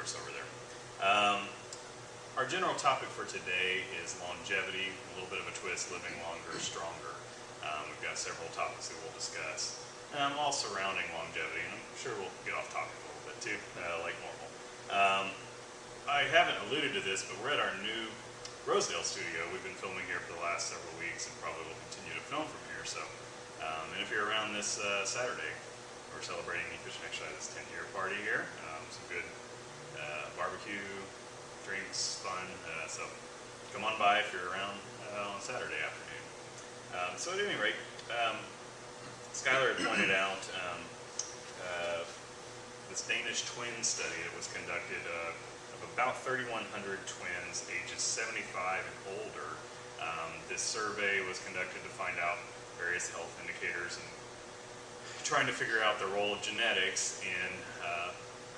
Norris over there. Our general topic for today is longevity, a little bit of a twist, living longer, stronger. We've got several topics that we'll discuss, all surrounding longevity, and I'm sure we'll get off topic a little bit too, like normal. I haven't alluded to this, but we're at our new Rosedale studio. We've been filming here for the last several weeks and probably will continue to film from here. So, and if you're around this Saturday, we're celebrating Efficient Exercise's 10-year party here. Some good barbecue, drinks, fun. So come on by if you're around on Saturday afternoon. So at any rate, Skyler had pointed out this Danish twin study that was conducted of about 3,100 twins ages 75 and older. This survey was conducted to find out various health indicators and trying to figure out the role of genetics in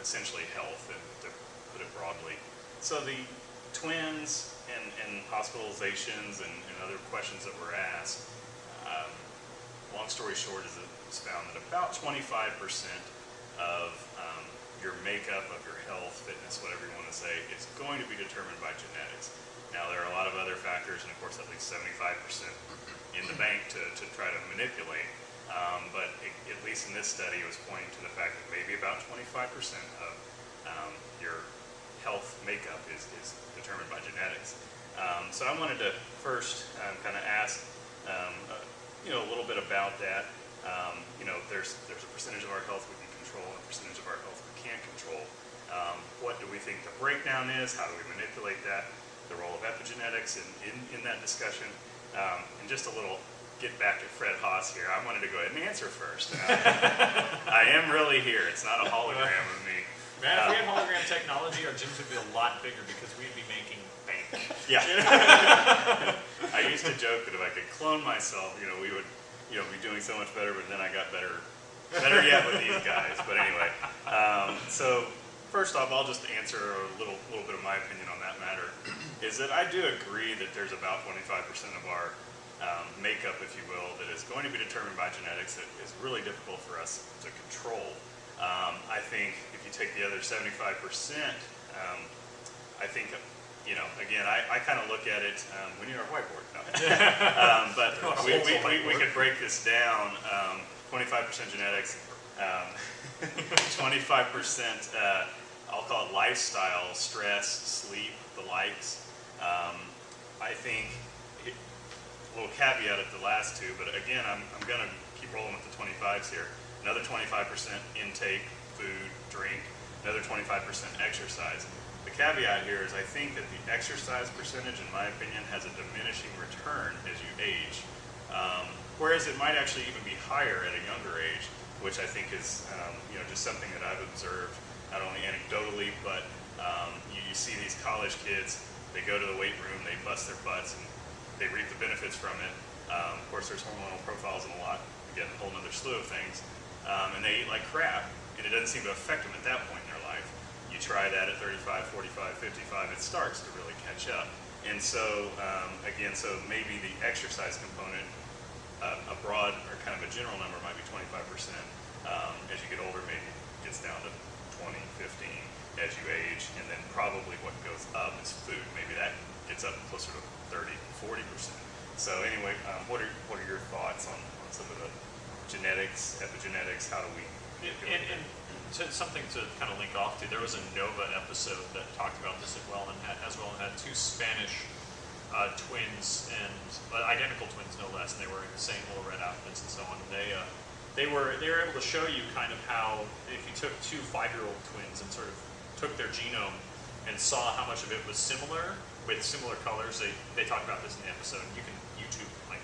essentially health, and to put it broadly. So the twins and hospitalizations and other questions that were asked, long story short, is it's found that about 25% of your makeup, of your health, fitness, whatever you want to say, is going to be determined by genetics. Now there are a lot of other factors, and of course at least 75% in the bank to try to manipulate. But at least in this study, it was pointing to the fact that maybe about 25% of your health makeup is determined by genetics. So I wanted to first kind of ask, a little bit about that. There's a percentage of our health we can control and a percentage of our health we can't control. What do we think the breakdown is? How do we manipulate that? The role of epigenetics in that discussion. And just a little get back to Fred Haas here. I wanted to go ahead and answer first. I am really here. It's not a hologram of me. Man, if we had hologram technology, our gyms would be a lot bigger because we'd be making bank. Yeah. I used to joke that if I could clone myself, we would, be doing so much better. But then I got better yet with these guys. But anyway, so first off, I'll just answer a little bit of my opinion on that matter. Is that I do agree that there's about 25% of our makeup, if you will, that is going to be determined by genetics that is really difficult for us to control. I think if you take the other 75%, I think, again, I kind of look at it, we need our whiteboard. No. But we could break this down, 25% genetics, 25%, I'll call it lifestyle, stress, sleep, the likes. I think, a little caveat at the last two, but again, I'm going to keep rolling with the 25s here. Another 25% intake, food, drink, another 25% exercise. The caveat here is I think that the exercise percentage, in my opinion, has a diminishing return as you age, whereas it might actually even be higher at a younger age, which I think is just something that I've observed, not only anecdotally, but you see these college kids, they go to the weight room, they bust their butts, and they reap the benefits from it. Of course, there's hormonal profiles and a lot, again, a whole other slew of things. And they eat like crap, and it doesn't seem to affect them at that point in their life. You try that at 35, 45, 55, it starts to really catch up. And so, again, so maybe the exercise component, a broad or kind of a general number might be 25%. As you get older, maybe it gets down to 20, 15 as you age, and then probably what goes up is food. Maybe that gets up closer to 30, 40%. So anyway, what are your thoughts on some of the genetics, epigenetics? How do we? And something to kind of link off to, there was a Nova episode that talked about this as well, and had two Spanish twins, and identical twins no less, and they were in the same little red outfits and so on. And they were able to show you kind of how if you took two 5-year-old twins and sort of took their genome and saw how much of it was similar with similar colors. They talk about this in the episode. You can YouTube like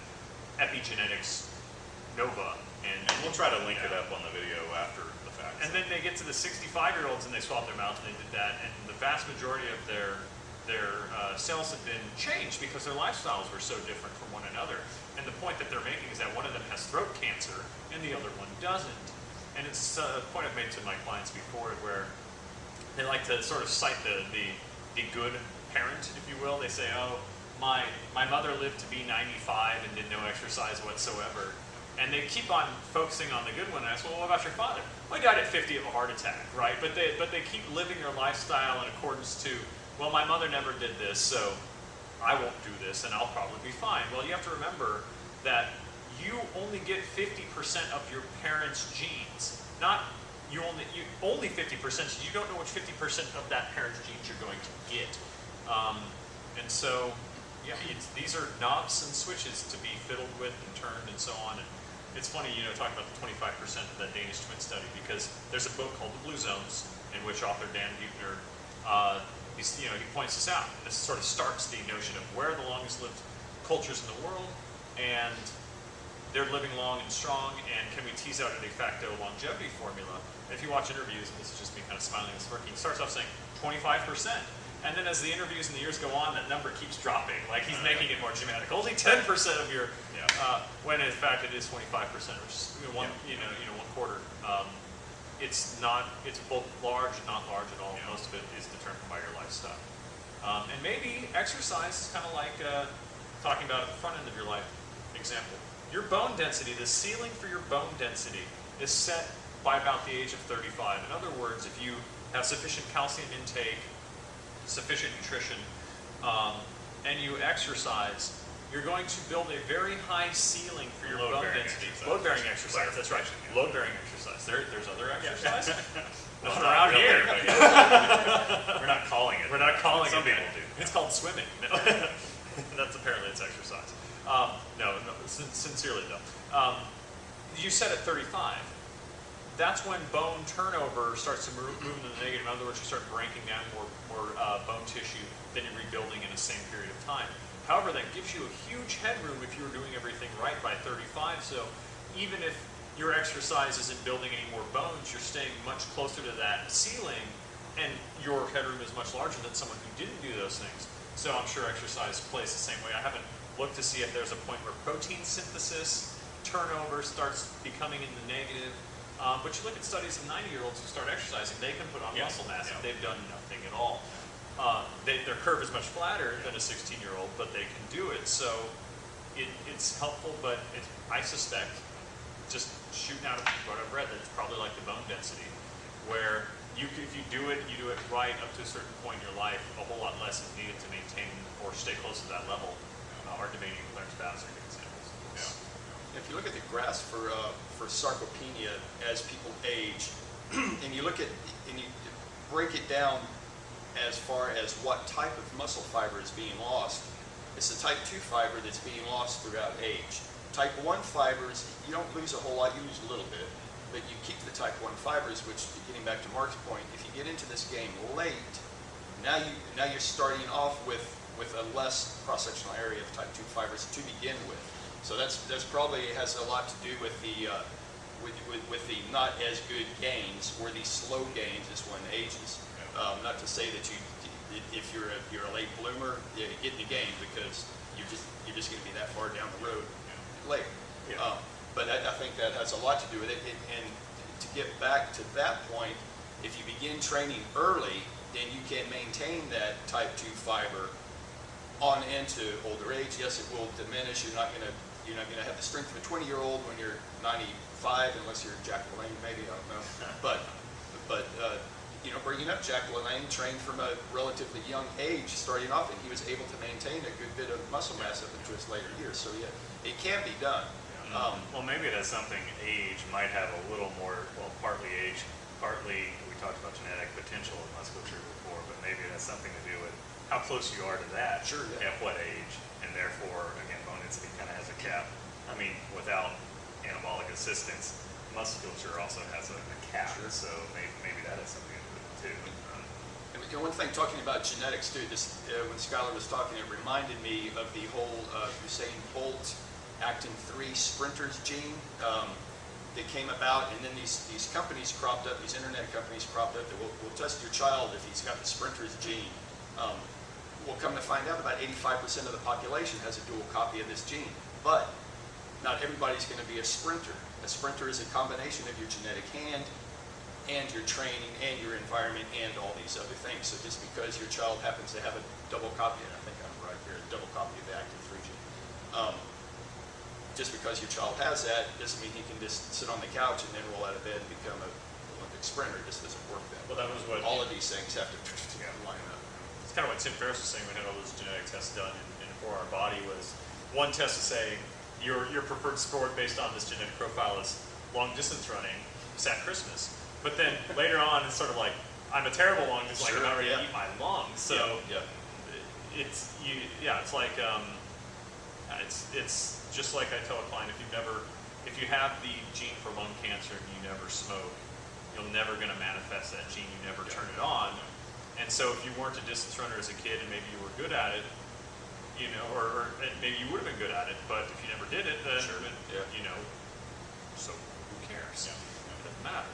epigenetics Nova, and we'll try to link it up on the video after the fact. And then they get to the 65-year-olds and they swab their mouth and they did that, and the vast majority of their cells had been changed because their lifestyles were so different from one another. And the point that they're making is that one of them has throat cancer and the other one doesn't. And it's a point I've made to my clients before where they like to sort of cite the good parent, if you will. They say, oh, my mother lived to be 95 and did no exercise whatsoever. And they keep on focusing on the good one. And I ask, well, what about your father? Well, he died at 50 of a heart attack, right? But they keep living their lifestyle in accordance to, well, my mother never did this, so I won't do this, and I'll probably be fine. Well, you have to remember that you only get 50% of your parents' genes. Not you only 50%. So you don't know which 50% of that parent's genes you're going to get. And so, yeah, these are knobs and switches to be fiddled with and turned and so on. And it's funny, talking about the 25% of that Danish twin study, because there's a book called The Blue Zones, in which author Dan Buechner, he points this out. This sort of starts the notion of where are the longest lived cultures in the world, and they're living long and strong, and can we tease out a de facto longevity formula? And if you watch interviews, and this is just me kind of smiling and smirking, he starts off saying 25%. And then as the interviews and the years go on, that number keeps dropping. Like he's making it more dramatic. Only 10% of your, when in fact it is 25%, which is one quarter. It's both large and not large at all. Most of it is determined by your lifestyle. And maybe exercise is kind of like talking about at the front end of your life. Example, your bone density, the ceiling for your bone density is set by about the age of 35. In other words, if you have sufficient calcium intake, sufficient nutrition, and you exercise, you're going to build a very high ceiling for your bone density. Load-bearing exercise, that's right. Load-bearing exercise. There's other exercise? Not around here. We're not calling it. We're not calling it. Some people do. It's called swimming. That's apparently its exercise. No, sincerely though. You said at 35. That's when bone turnover starts to move into the negative. In other words, you start breaking down more bone tissue than you're rebuilding in the same period of time. However, that gives you a huge headroom if you were doing everything right by 35. So even if your exercise isn't building any more bones, you're staying much closer to that ceiling, and your headroom is much larger than someone who didn't do those things. So I'm sure exercise plays the same way. I haven't looked to see if there's a point where protein synthesis turnover starts becoming in the negative. But you look at studies of 90-year-olds who start exercising, they can put on muscle mass if they've done nothing at all. Their curve is much flatter than a 16-year-old, but they can do it. So it's helpful, but I suspect, just shooting out of what I've read, that it's probably like the bone density, where if you do it right up to a certain point in your life, a whole lot less is needed to maintain or stay close to that level. Hard debating with Clarence Bass are good examples. If you look at the graphs for sarcopenia as people age, and you break it down as far as what type of muscle fiber is being lost, it's the type 2 fiber that's being lost throughout age. Type 1 fibers, you don't lose a whole lot, you lose a little bit, but you keep the type 1 fibers, which, getting back to Mark's point, if you get into this game late, now you're starting off with a less cross-sectional area of type 2 fibers to begin with. So that's probably has a lot to do with the not as good gains, or these slow gains as one ages. Not to say that if you're a late bloomer, you get in the game because you're just going to be that far down the road later. But I think that has a lot to do with it. And to get back to that point, if you begin training early, then you can maintain that type 2 fiber on into older age. Yes, it will diminish. You're not going to have the strength of a 20-year-old when you're 95, unless you're Jack LaLanne, maybe, I don't know. But bringing up Jack LaLanne, trained from a relatively young age, starting off, and he was able to maintain a good bit of muscle mass up into his later years. So yeah, it can be done. Well, maybe it has something. Age might have a little more. Well, partly age, partly we talked about genetic potential of musculature before, but maybe it has something to do with how close you are to that. Sure. Yeah. At what age, and therefore, again, bone density kind of has a cap. I mean, without anabolic assistance, musculature also has a cap. Sure. So maybe that has something to do with it too. And one thing, talking about genetics too, when Skyler was talking, it reminded me of the whole Usain Bolt Actin 3 sprinters gene that came about, and then these companies cropped up, these internet companies cropped up that will test your child if he's got the sprinters gene. We'll come to find out about 85% of the population has a dual copy of this gene, but not everybody's going to be a sprinter. A sprinter is a combination of your genetic hand and your training and your environment and all these other things. So just because your child happens to have a double copy, and I think I'm right here, a double copy of the Actin 3 gene, just because your child has that doesn't mean he can just sit on the couch and then roll out of bed and become a Olympic sprinter. It just doesn't work that way. Well, that was what All of these things have to line up. it's kind of what Tim Ferriss was saying. We had all those genetic tests done in for our body. Was one test to say your preferred sport based on this genetic profile is long distance running. Sad Christmas. But then later on, it's sort of like I'm a terrible long distance. Like I'm not ready to eat my lungs. So it's like it's just like I tell a client, if you have the gene for lung cancer and you never smoke, you're never going to manifest that gene. You never turn it on. And so if you weren't a distance runner as a kid and maybe you were good at it, you know, or maybe you would have been good at it, but if you never did it, then you know, so who cares? It doesn't matter.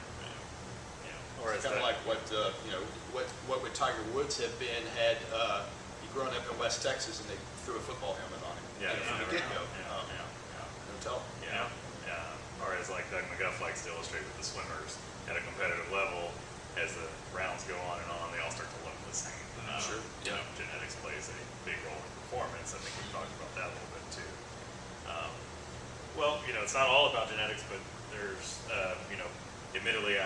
Or It's kind of like what would Tiger Woods have been had he grown up in West Texas and they threw a football helmet on him from the get-go. No tell. Yeah. Or as like Doug McGuff likes to illustrate with the swimmers, at a competitive level, as the rounds go on and on, they all start to look the same. Sure. You know, genetics plays a big role in performance. I think we talked about that a little bit too. Well, you know, it's not all about genetics, but there's, you know, admittedly,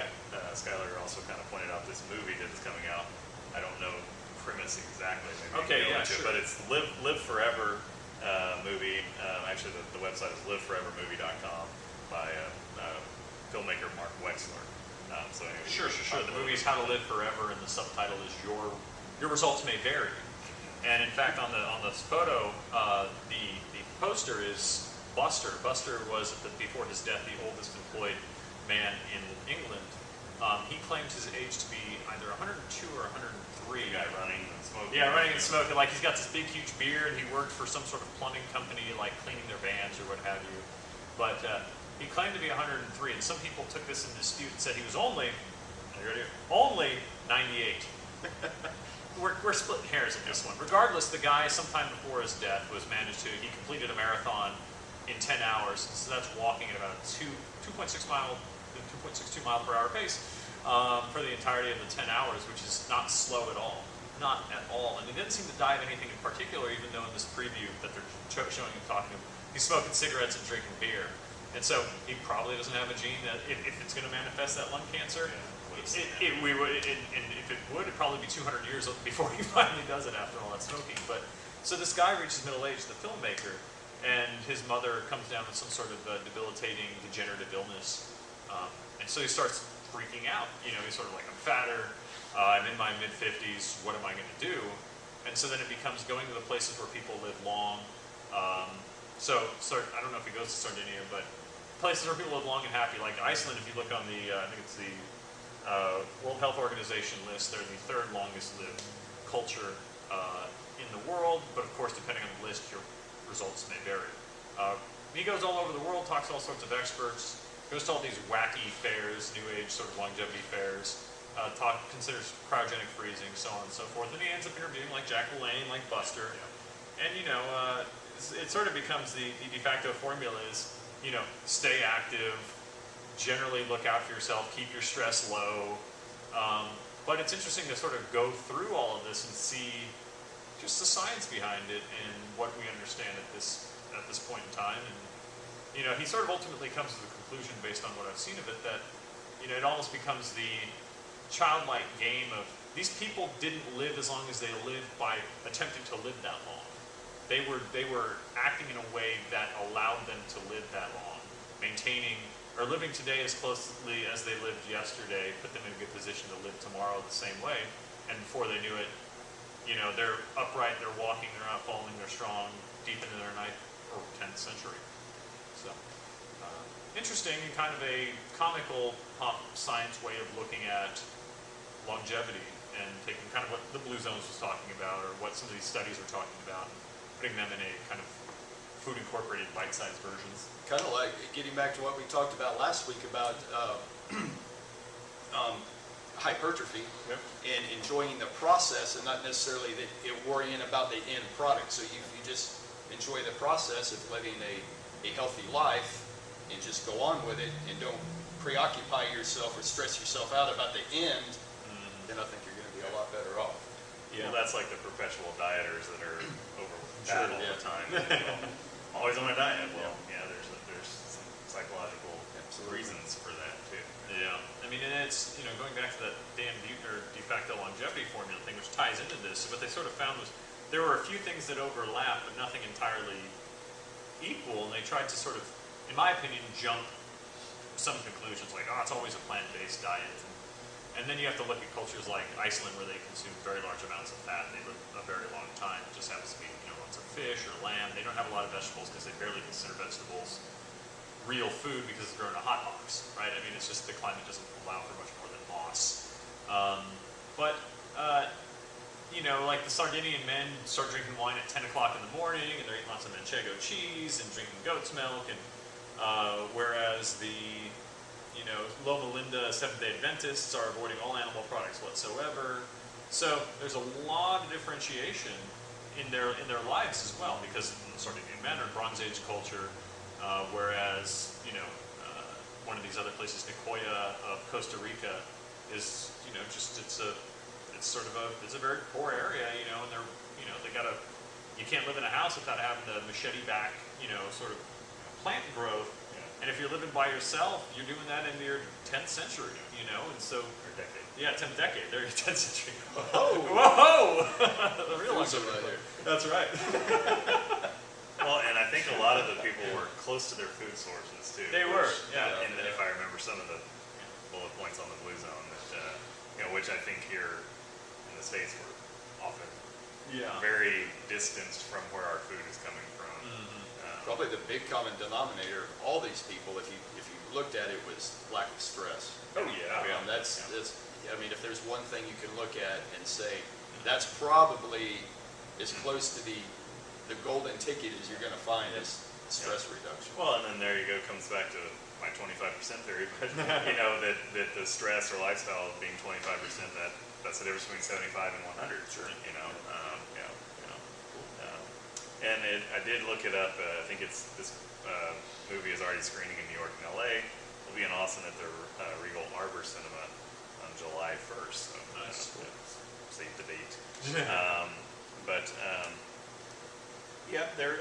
Skyler also kind of pointed out this movie that is coming out. I don't know premise exactly. Maybe sure. But it's Live Forever movie. Actually, the website is liveforevermovie.com by filmmaker Mark Wexler. So anyway, Sure. The movie is How to Live Forever, and the subtitle is Your Results May Vary. And in fact, on the photo, the poster is Buster. Buster was, before his death, the oldest employed man in England. He claimed his age to be either 102 or 103. guy running and smoking. Yeah, running and smoking. Like he's got this big, huge beard. He worked for some sort of plumbing company, like cleaning their vans or what have you. But he claimed to be 103, and some people took this in dispute and said he was only 98. We're splitting hairs at this one. Regardless, the guy, sometime before his death, he completed a marathon in 10 hours. So that's walking at about a 2.62 mile per hour pace for the entirety of the 10 hours, which is not slow at all. Not at all. And he didn't seem to die of anything in particular, even though in this preview that they're showing him talking to him, he's smoking cigarettes and drinking beer. And so he probably doesn't have a gene that, if it's going to manifest that lung cancer, if it would, it'd probably be 200 years before he finally does it after all that smoking. But so this guy reaches middle age, the filmmaker, and his mother comes down with some sort of debilitating degenerative illness. And so he starts freaking out. You know, he's sort of like, I'm fatter, I'm in my mid-50s, what am I going to do? And so then it becomes going to the places where people live long. So I don't know if he goes to Sardinia, but places where people live long and happy, like Iceland, if you look on the, I think it's the World Health Organization list, they're the third longest lived culture in the world, but of course, depending on the list, your results may vary. He goes all over the world, talks to all sorts of experts, goes to all these wacky fairs, new age sort of longevity fairs, considers cryogenic freezing, so on and so forth, and he ends up interviewing like Jack LaLanne, like Buster, and you know, it sort of becomes the de facto formula is, you know, stay active, generally look out for yourself, keep your stress low, but it's interesting to sort of go through all of this and see just the science behind it and what we understand at this point in time. And you know, he sort of ultimately comes to the conclusion, based on what I've seen of it, that you know, it almost becomes the childlike game of these people didn't live as long as they lived by attempting to live that long. They were acting in a way that allowed them to live that long, maintaining or living today as closely as they lived yesterday, put them in a good position to live tomorrow the same way. And before they knew it, you know, they're upright, they're walking, they're not falling, they're strong, deep into their 9th or 10th century. So, interesting and kind of a comical pop science way of looking at longevity and taking kind of what the Blue Zones was talking about, or what some of these studies are talking about, and putting them in a kind of food incorporated bite-sized versions. Kind of like getting back to what we talked about last week about hypertrophy and enjoying the process and not necessarily worrying about the end product. So you just enjoy the process of living a healthy life and just go on with it and don't preoccupy yourself or stress yourself out about the end, then I think you're going to be a lot better off. Yeah, well, that's like the perpetual dieters that are over fat all the time. Always on a diet. Well, yeah, there's reasons for that too. Yeah, I mean, and it's, going back to that Dan Buettner de facto longevity formula thing, which ties into this. What they sort of found was there were a few things that overlap, but nothing entirely equal, and they tried to sort of, in my opinion, jump some conclusions like, it's always a plant-based diet. And then you have to look at cultures like Iceland, where they consume very large amounts of fat, and they live a very long time. It just happens to be, lots of fish or lamb. They don't have a lot of vegetables because they barely consider vegetables real food because it's grown in a hot box, right? I mean, it's just the climate doesn't allow for much more than moss. Like the Sardinian men start drinking wine at 10 o'clock in the morning, and they're eating lots of manchego cheese and drinking goat's milk, and whereas the Loma Linda Seventh-day Adventists are avoiding all animal products whatsoever. So there's a lot of differentiation in their lives as well, because the Sardinian men are Bronze Age culture, whereas one of these other places, Nicoya of Costa Rica, is it's a very poor area, and they're you can't live in a house without having the machete back sort of plant growth. And if you're living by yourself, you're doing that into your 10th century, and so... Or decade. Yeah, 10th decade. There, 10th century. Whoa! Whoa! The real Right there. That's right. Well, and I think a lot of the people were close to their food sources too. They were, yeah. And then if I remember some of the bullet points on the Blue Zone, that which I think here in the States were often very distanced from where our food is coming from. Mm-hmm. Probably the big common denominator of all these people, if you looked at it, was lack of stress. Oh yeah. And that's I mean, if there's one thing you can look at and say that's probably as close to the golden ticket as you're going to find is stress reduction. Well, and then there you go, comes back to my 25% theory, but that the stress or lifestyle being 25%, that's the difference between 75 and 100. Sure. And I did look it up. I think this movie is already screening in New York and LA. It'll be in Austin at the Regal Arbor Cinema on July 1st. So Nice. Save the date. There.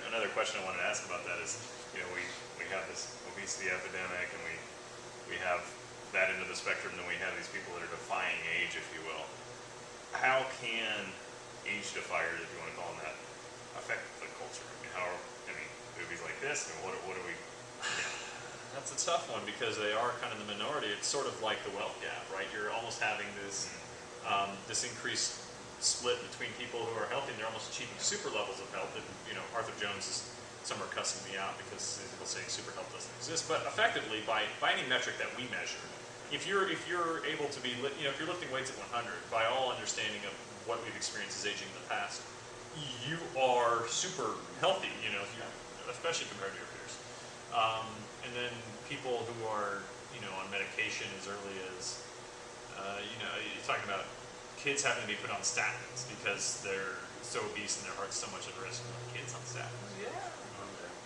Another question I wanted to ask about that is, we have this obesity epidemic, and we have that end of the spectrum. Then we have these people that are defying age, if you will. How can age defiers, if you want to call them that, affect the culture? Movies like this, and what do we... That's a tough one, because they are kind of the minority. It's sort of like the wealth gap, right? You're almost having this this increased split between people who are healthy, and they're almost achieving super levels of health. And, Arthur Jones is somewhere cussing me out because people saying super health doesn't exist. But effectively, by any metric that we measure, if you're able to be, if you're lifting weights at 100, by all understanding of what we've experienced as aging in the past, you are super healthy, especially compared to your peers. And then people who are, on medication as early as, you're talking about kids having to be put on statins because they're so obese and their heart's so much at risk. Kids on statins,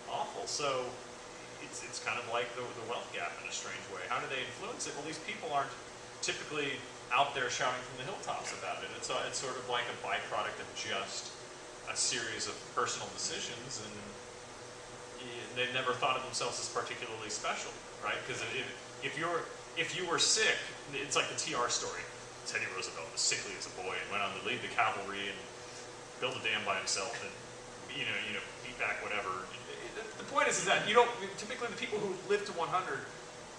awful. So it's kind of like the wealth gap in a strange way. How do they influence it? Well, these people aren't typically out there shouting from the hilltops about it. It's sort of like a byproduct of just a series of personal decisions, and they've never thought of themselves as particularly special, right? Because if you were sick, it's like the TR story. Teddy Roosevelt was sickly as a boy and went on to lead the cavalry and build a dam by himself and beat back whatever. The point is that you don't typically, the people who live to 100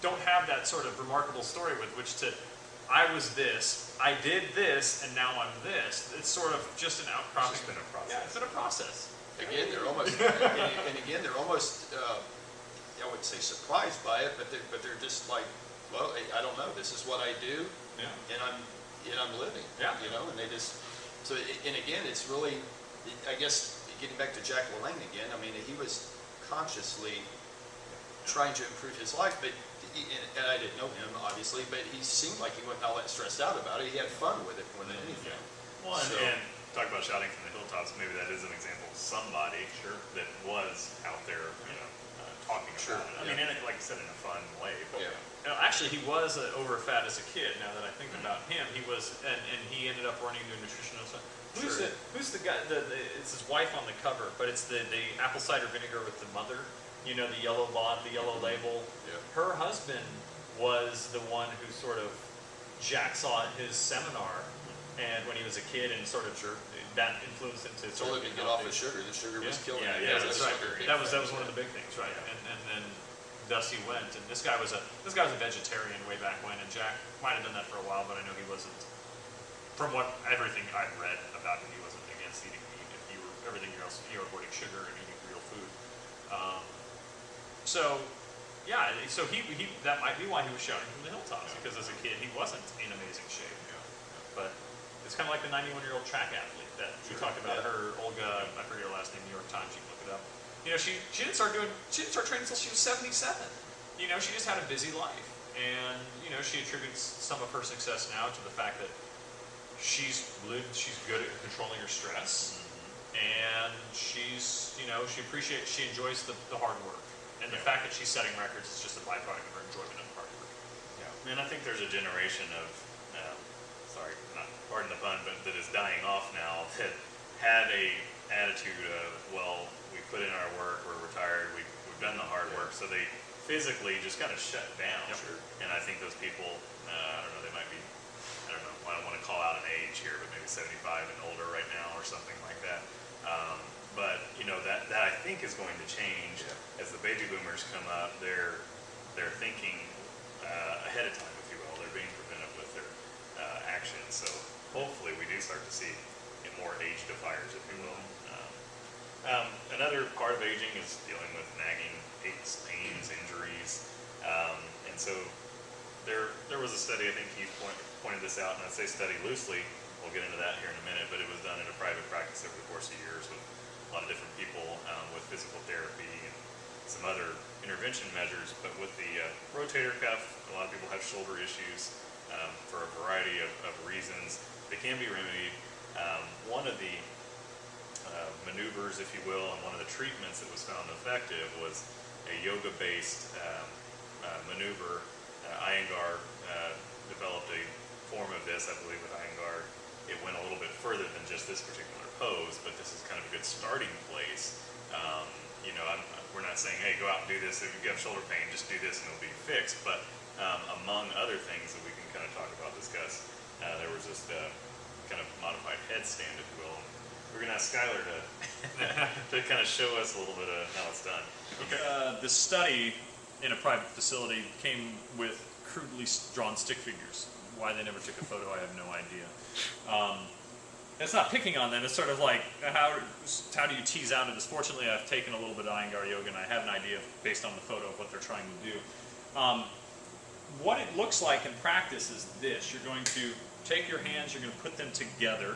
don't have that sort of remarkable story with which to, I was this, I did this, and now I'm this. It's sort of just an outcropping. It's just been a process. Yeah, it's been a process. Again, they're almost, they're almost, I wouldn't say surprised by it, but they're just like, well, I don't know. This is what I do, and I'm living. Yeah. And they just, so, and again, it's really, I guess, getting back to Jack LaLanne again. I mean, he was consciously trying to improve his life, but. And I didn't know him, obviously, but he seemed like he wasn't all that stressed out about it. He had fun with it more than anything. Well, and talk about shouting from the hilltops. Maybe that is an example of somebody that was out there, talking about it. I mean, like I said, in a fun way. But, actually, he was over-fat as a kid. Now that I think about him, he was, and he ended up running into a nutritionist. Who's the guy? It's his wife on the cover, but it's the apple cider vinegar with the mother. you know, the yellow lot, the yellow label. Yeah. Her husband was the one who sort of jacksaw at his seminar, and when he was a kid, and sort of that influenced him to Told sort him of to get off the sugar. The sugar was killing him. Yeah, that's right. That was one of the big things, right? And then thus he went. And this guy was a vegetarian way back when, and Jack might have done that for a while, but I know he wasn't. From everything I've read about him, he wasn't against eating meat. If you were everything else, you were avoiding sugar and eating real food. So that might be why he was shouting from the hilltops, because as a kid he wasn't in amazing shape. But it's kind of like the 91-year-old track athlete that we talked about. Her, Olga, I forget her last name, New York Times, you can look it up. You know, she didn't start training until she was 77. You know, she just had a busy life, and you know, she attributes some of her success now to the fact that she's good at controlling her stress, and she enjoys the hard work, and the fact that she's setting records is just a byproduct of her enjoyment of hard work. Yeah, and I think there's a generation of, pardon the pun, but that is dying off now, that had a attitude of, well, we put in our work, we're retired, we've done the hard work, so they physically just kind of shut down. Yep. And I think those people, I don't know, they might be, I don't want to call out an age here, but maybe 75 and older right now or something like that. But you know, that I think is going to change as the baby boomers come up. They're thinking ahead of time, if you will. They're being preventive with their actions. So hopefully we do start to see more age defiers, if you will. Another part of aging is dealing with nagging aches, pains, injuries, and so there was a study. I think Keith pointed this out, and I say study loosely. We'll get into that here in a minute, but it was done in a private practice over the course of years with a lot of different people with physical therapy and some other intervention measures. But with the rotator cuff, a lot of people have shoulder issues for a variety of reasons. They can be remedied. One of the maneuvers, if you will, and one of the treatments that was found effective was a yoga-based maneuver. Iyengar developed a form of this, I believe, with Iyengar. It went a little bit further than just this particular pose, but this is kind of a good starting place. You know, we're not saying, hey, go out and do this. If you have shoulder pain, just do this and it'll be fixed. But among other things that we can kind of talk about, discuss, there was this kind of modified headstand, if you will. We're going to ask Skyler to kind of show us a little bit of how it's done. Okay. This study in a private facility came with crudely drawn stick figures. Why they never took a photo, I have no idea. It's not picking on them. It's sort of like, how do you tease out of this? Fortunately, I've taken a little bit of Iyengar yoga, and I have an idea based on the photo of what they're trying to do. What it looks like in practice is this. You're going to take your hands, you're going to put them together,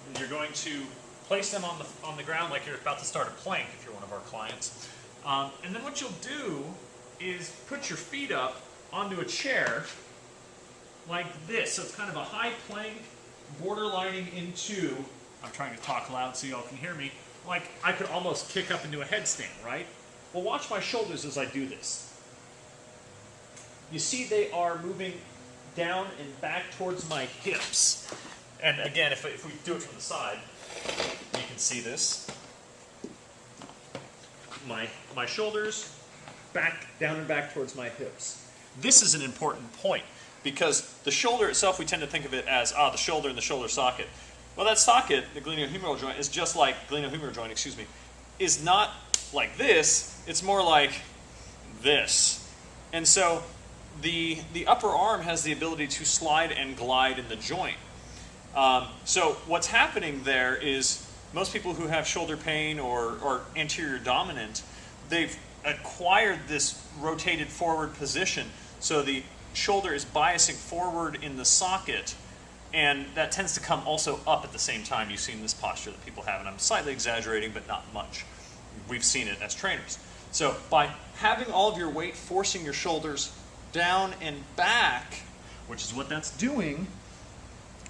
and you're going to place them on the ground like you're about to start a plank if you're one of our clients. And then what you'll do is put your feet up onto a chair like this. So it's kind of a high plank, borderlining into, I'm trying to talk loud so y'all can hear me, like I could almost kick up into a headstand, right? Well, watch my shoulders as I do this. You see they are moving down and back towards my hips. And again, if we do it from the side, you can see this. My shoulders back, down and back towards my hips. This is an important point because the shoulder itself, we tend to think of it as the shoulder and the shoulder socket. Well, that socket, the glenohumeral joint, is just like is not like this. It's more like this. And so the upper arm has the ability to slide and glide in the joint. So what's happening there is most people who have shoulder pain or anterior dominant, they've acquired this rotated forward position. So the shoulder is biasing forward in the socket, and that tends to come also up at the same time. You've seen this posture that people have, and I'm slightly exaggerating, but not much. We've seen it as trainers. So by having all of your weight forcing your shoulders down and back, which is what that's doing,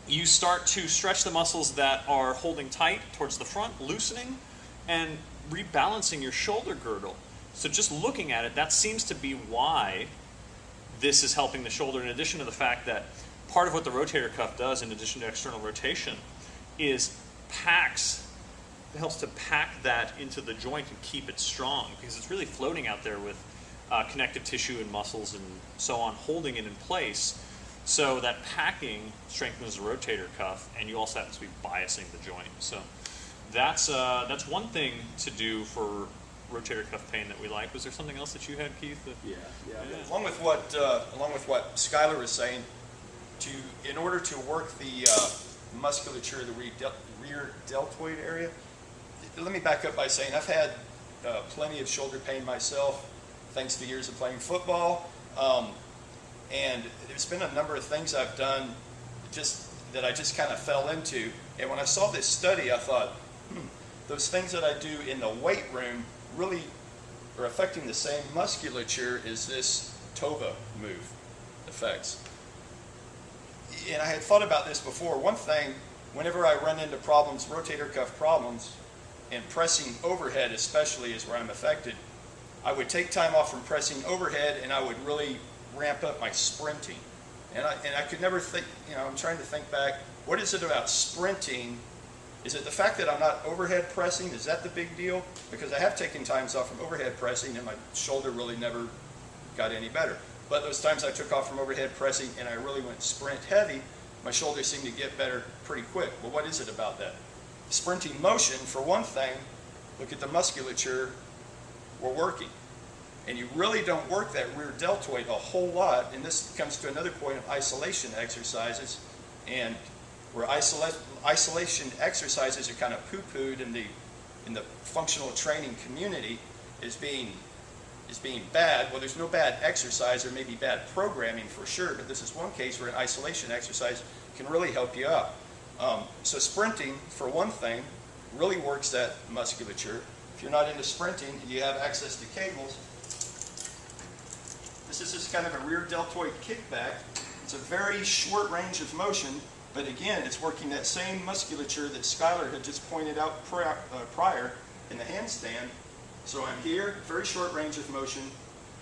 you start to stretch the muscles that are holding tight towards the front, loosening, and rebalancing your shoulder girdle. So just looking at it, that seems to be why this is helping the shoulder, in addition to the fact that part of what the rotator cuff does, in addition to external rotation, is packs helps to pack that into the joint and keep it strong, because it's really floating out there with connective tissue and muscles and so on, holding it in place. So that packing strengthens the rotator cuff, and you also have to be biasing the joint. So that's one thing to do for rotator cuff pain that we like. Was there something else that you had, Keith? Yeah. Along with what Skyler was saying, in order to work the musculature of the rear deltoid area, let me back up by saying I've had plenty of shoulder pain myself, thanks to years of playing football. And there's been a number of things I've done that I just kind of fell into. And when I saw this study, I thought, those things that I do in the weight room really are affecting the same musculature as this TOVA move affects. And I had thought about this before. One thing, whenever I run into problems, rotator cuff problems, and pressing overhead especially is where I'm affected, I would take time off from pressing overhead and I would really ramp up my sprinting. And I could never think, I'm trying to think back, what is it about sprinting? Is it the fact that I'm not overhead pressing? Is that the big deal? Because I have taken times off from overhead pressing and my shoulder really never got any better. But those times I took off from overhead pressing and I really went sprint heavy, my shoulders seemed to get better pretty quick. Well, what is it about that? Sprinting motion, for one thing, look at the musculature we're working. And you really don't work that rear deltoid a whole lot, and this comes to another point of isolation exercises, and where isolation exercises are kind of poo-pooed in the functional training community as being bad. Well, there's no bad exercise, or maybe bad programming for sure, but this is one case where an isolation exercise can really help you out. So sprinting, for one thing, really works that musculature. If you're not into sprinting and you have access to cables, this is just kind of a rear deltoid kickback. It's a very short range of motion, but again, it's working that same musculature that Skyler had just pointed out prior in the handstand. So I'm here, very short range of motion,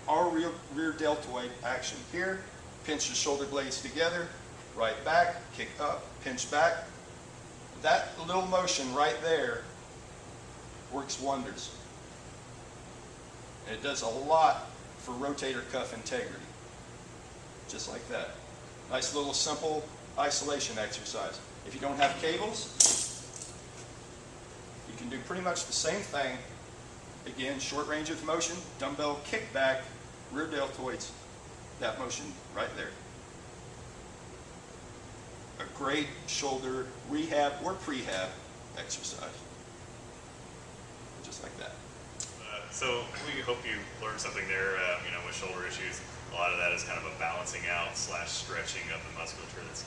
all rear deltoid action here. Pinch the shoulder blades together, right back, kick up, pinch back. That little motion right there works wonders. And it does a lot for rotator cuff integrity. Just like that. Nice little simple isolation exercise. If you don't have cables, you can do pretty much the same thing. Again, short range of motion, dumbbell kickback, rear deltoids, that motion right there. A great shoulder rehab or prehab exercise. Just like that. So we hope you learned something there. With shoulder issues, a lot of that is kind of a balancing out / stretching of the musculature that's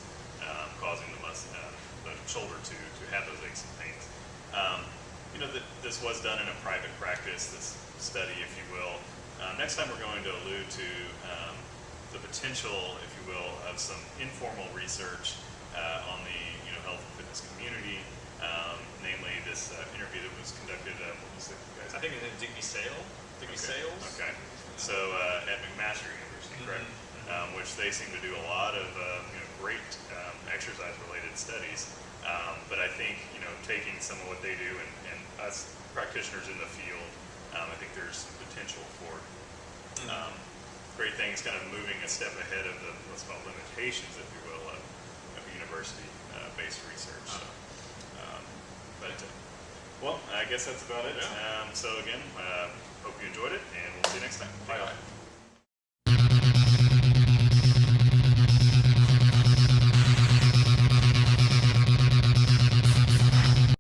causing the shoulder to have those aches and pains. This was done in a private practice, this study, if you will. Next time we're going to allude to the potential, if you will, of some informal research on the health and fitness community, namely this interview that was conducted. What was it, guys? I think it's in Digby Sales. Okay. So at McMaster University, correct? Which they seem to do a lot of great exercise-related studies. But I think taking some of what they do and us practitioners in the field, I think there's some potential for great things, kind of moving a step ahead of the what's called limitations, if you will, of university-based research. Well, I guess that's about it. Yeah. So again, hope you enjoyed it, and we'll see you next time. Bye.